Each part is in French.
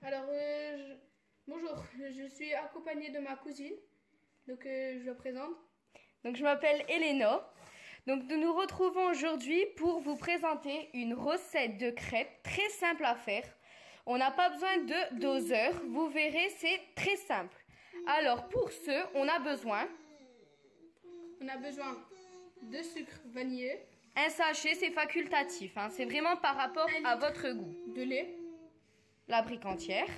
Alors, bonjour, je suis accompagnée de ma cousine, donc je la présente. Donc je m'appelle Elena. Donc nous nous retrouvons aujourd'hui pour vous présenter une recette de crêpes très simple à faire. On n'a pas besoin de doseur, vous verrez c'est très simple. Alors pour ce, on a besoin de sucre vanillé, un sachet, c'est facultatif, hein, c'est vraiment par rapport à votre goût. de lait, La brique entière,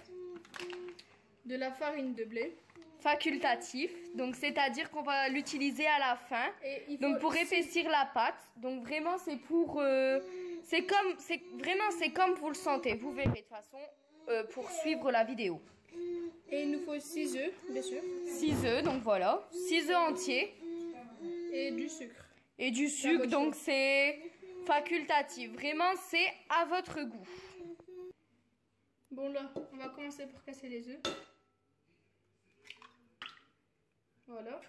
de la farine de blé. facultatif, donc c'est-à-dire qu'on va l'utiliser à la fin, donc pour épaissir la pâte. Donc vraiment c'est pour, c'est comme vous le sentez. Vous verrez de toute façon pour suivre la vidéo. Et il nous faut 6 œufs, bien sûr. 6 œufs, donc voilà, 6 œufs entiers. Et du sucre. Et du sucre, donc c'est facultatif. Vraiment c'est à votre goût. Bon là, on va commencer par casser les œufs. Voilà.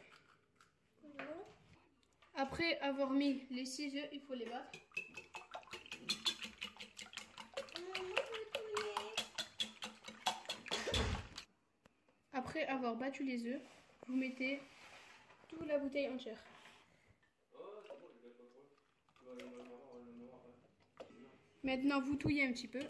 Après avoir mis les 6 œufs, il faut les battre. Après avoir battu les œufs, vous mettez toute la bouteille entière. Maintenant, vous touillez un petit peu.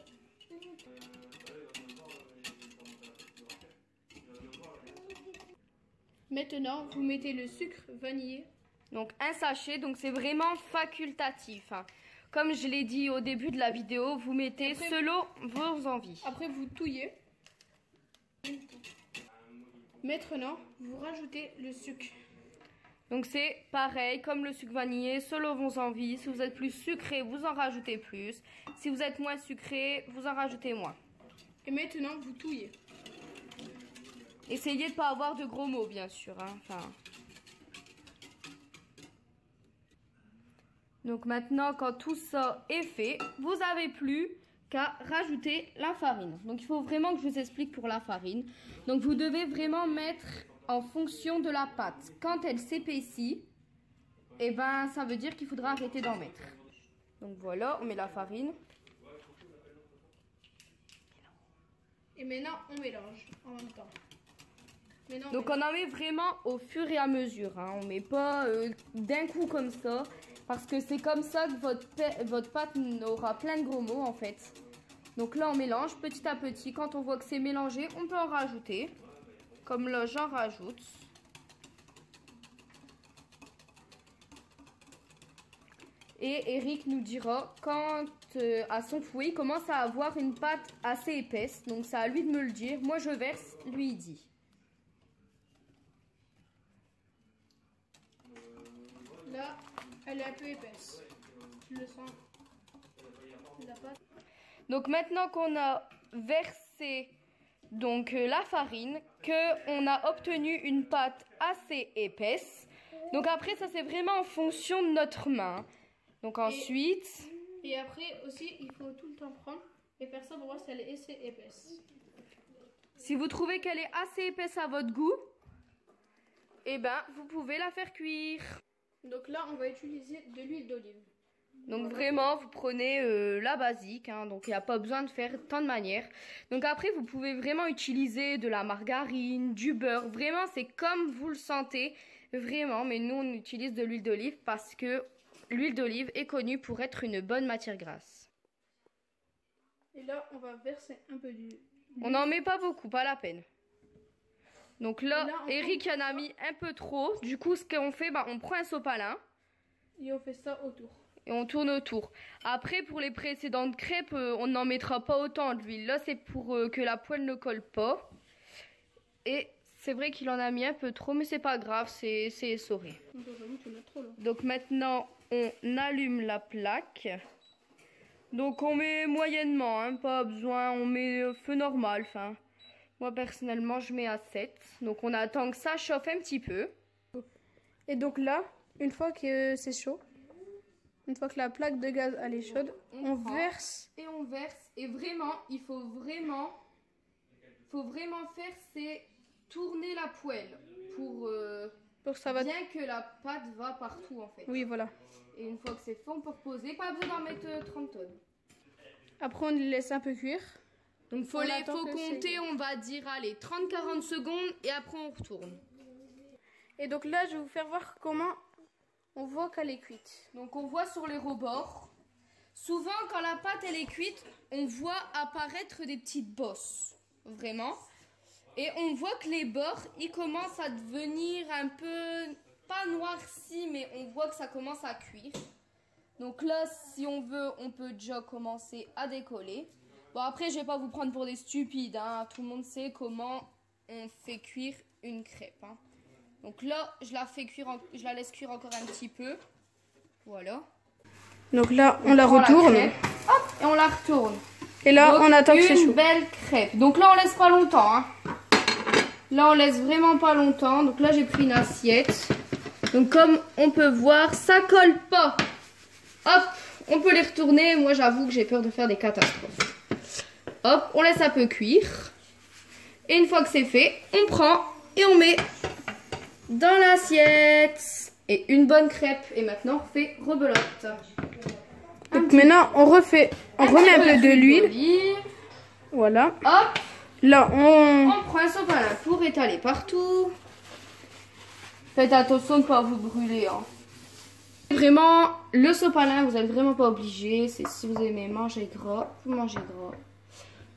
Maintenant, vous mettez le sucre vanillé. Donc un sachet, donc c'est vraiment facultatif, hein. Comme je l'ai dit au début de la vidéo, vous mettez selon vos envies. Après, vous touillez. Maintenant, vous rajoutez le sucre. Donc c'est pareil, comme le sucre vanillé, selon vos envies. Si vous êtes plus sucré, vous en rajoutez plus. Si vous êtes moins sucré, vous en rajoutez moins. Et maintenant, vous touillez. Essayez de ne pas avoir de gros mots, bien sûr, hein. Enfin... Donc maintenant, quand tout ça est fait, vous n'avez plus qu'à rajouter la farine. Donc il faut vraiment que je vous explique pour la farine. Donc vous devez vraiment mettre en fonction de la pâte. Quand elle s'épaissit, eh ben, ça veut dire qu'il faudra arrêter d'en mettre. Donc voilà, on met la farine. Et maintenant, on mélange en même temps. Donc on en met vraiment au fur et à mesure, hein. On met pas d'un coup comme ça. Parce que c'est comme ça que votre pâte aura plein de gros mots en fait. Donc là on mélange petit à petit. Quand on voit que c'est mélangé, on peut en rajouter. Comme là j'en rajoute. Et Eric nous dira quand à son fouet il commence à avoir une pâte assez épaisse. Donc c'est à lui de me le dire. Moi je verse, lui il dit. Là, elle est un peu épaisse. Tu le sens. La pâte. Donc maintenant qu'on a versé donc la farine, qu'on a obtenu une pâte assez épaisse. Donc après ça c'est vraiment en fonction de notre main. Donc ensuite. Et après aussi il faut tout le temps prendre et faire ça pour voir si elle est assez épaisse. Si vous trouvez qu'elle est assez épaisse à votre goût, eh ben vous pouvez la faire cuire. Donc là, on va utiliser de l'huile d'olive. Donc vraiment, vous prenez la basique, hein, donc il n'y a pas besoin de faire tant de manières. Donc après, vous pouvez vraiment utiliser de la margarine, du beurre. Vraiment, c'est comme vous le sentez, vraiment. Mais nous, on utilise de l'huile d'olive parce que l'huile d'olive est connue pour être une bonne matière grasse. Et là, on va verser un peu d'huile. On n'en met pas beaucoup, pas la peine. Donc là, Eric en a mis un peu trop. Du coup, ce qu'on fait, bah, on prend un sopalin. Et on fait ça autour. Et on tourne autour. Après, pour les précédentes crêpes, on n'en mettra pas autant d'huile. Là, c'est pour que la poêle ne colle pas. Et c'est vrai qu'il en a mis un peu trop, mais c'est pas grave, c'est essoré. Donc maintenant, on allume la plaque. Donc on met moyennement, hein, pas besoin, on met feu normal, enfin... Moi, personnellement, je mets à 7. Donc, on attend que ça chauffe un petit peu. Et donc là, une fois que c'est chaud, une fois que la plaque de gaz elle est chaude, on verse. Et on verse. Et vraiment, il faut vraiment faire, c'est tourner la poêle pour que ça va... bien que la pâte va partout, en fait. Oui, voilà. Et une fois que c'est fait, on peut reposer. Pas besoin d'en mettre 30 tonnes. Après, on les laisse un peu cuire. Donc faut compter, on va dire, allez, 30-40 secondes et après on retourne. Et donc là, je vais vous faire voir comment on voit qu'elle est cuite. Donc on voit sur les rebords. Souvent, quand la pâte elle est cuite, on voit apparaître des petites bosses. Vraiment. Et on voit que les bords, ils commencent à devenir un peu, pas noircis, mais on voit que ça commence à cuire. Donc là, si on veut, on peut déjà commencer à décoller. Bon, après, je vais pas vous prendre pour des stupides, hein. Tout le monde sait comment on fait cuire une crêpe, hein. Donc là, je la laisse cuire encore un petit peu. Voilà. Donc là, on la retourne. Hop, et on la retourne. Et là, on attend que c'est chaud. Une belle crêpe. Donc là, on laisse pas longtemps, hein. Là, on laisse vraiment pas longtemps. Donc là, j'ai pris une assiette. Donc comme on peut voir, ça colle pas. Hop, on peut les retourner. Moi, j'avoue que j'ai peur de faire des catastrophes. Hop, on laisse un peu cuire. Et une fois que c'est fait, on prend et on met dans l'assiette. Et une bonne crêpe. Et maintenant, on fait rebelote. Donc maintenant, on remet un peu de l'huile. Voilà. Hop. Là, on prend un sopalin pour étaler partout. Faites attention de ne pas vous brûler, hein. Vraiment, le sopalin, vous n'êtes vraiment pas obligé. C'est si vous aimez manger gras, vous mangez gras.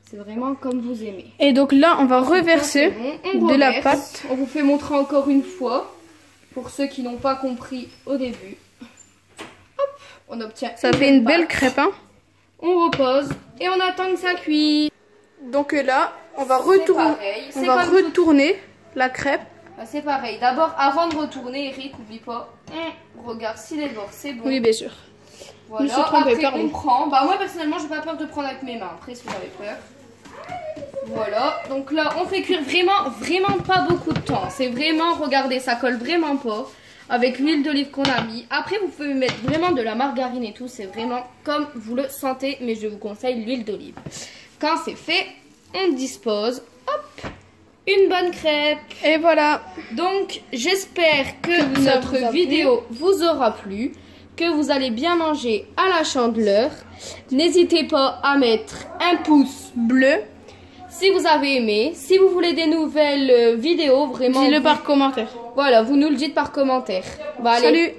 C'est vraiment comme vous aimez. Et donc là, on va reverser de la pâte. On vous fait montrer encore une fois, pour ceux qui n'ont pas compris au début. Hop, on obtient. Ça fait une belle crêpe, hein. On repose et on attend que ça cuise. Donc là, on va retourner la crêpe. C'est pareil. D'abord, avant de retourner, Eric, n'oublie pas, on regarde si les bords c'est bon. Oui, bien sûr. Voilà. Après, on prend. Bah moi personnellement, j'ai pas peur de prendre avec mes mains. Après, si vous avez peur. Voilà. Donc là, on fait cuire vraiment pas beaucoup de temps. C'est vraiment, regardez, ça colle vraiment pas. Avec l'huile d'olive qu'on a mis. Après, vous pouvez mettre vraiment de la margarine et tout. C'est vraiment comme vous le sentez. Mais je vous conseille l'huile d'olive. Quand c'est fait, on dispose. Hop, une bonne crêpe. Et voilà. Donc, j'espère que notre vidéo vous aura plu. Que vous allez bien manger à la Chandeleur. N'hésitez pas à mettre un pouce bleu si vous avez aimé. Si vous voulez des nouvelles vidéos, vraiment... Dites-le par commentaire. Voilà, vous nous le dites par commentaire. Bah, allez, salut.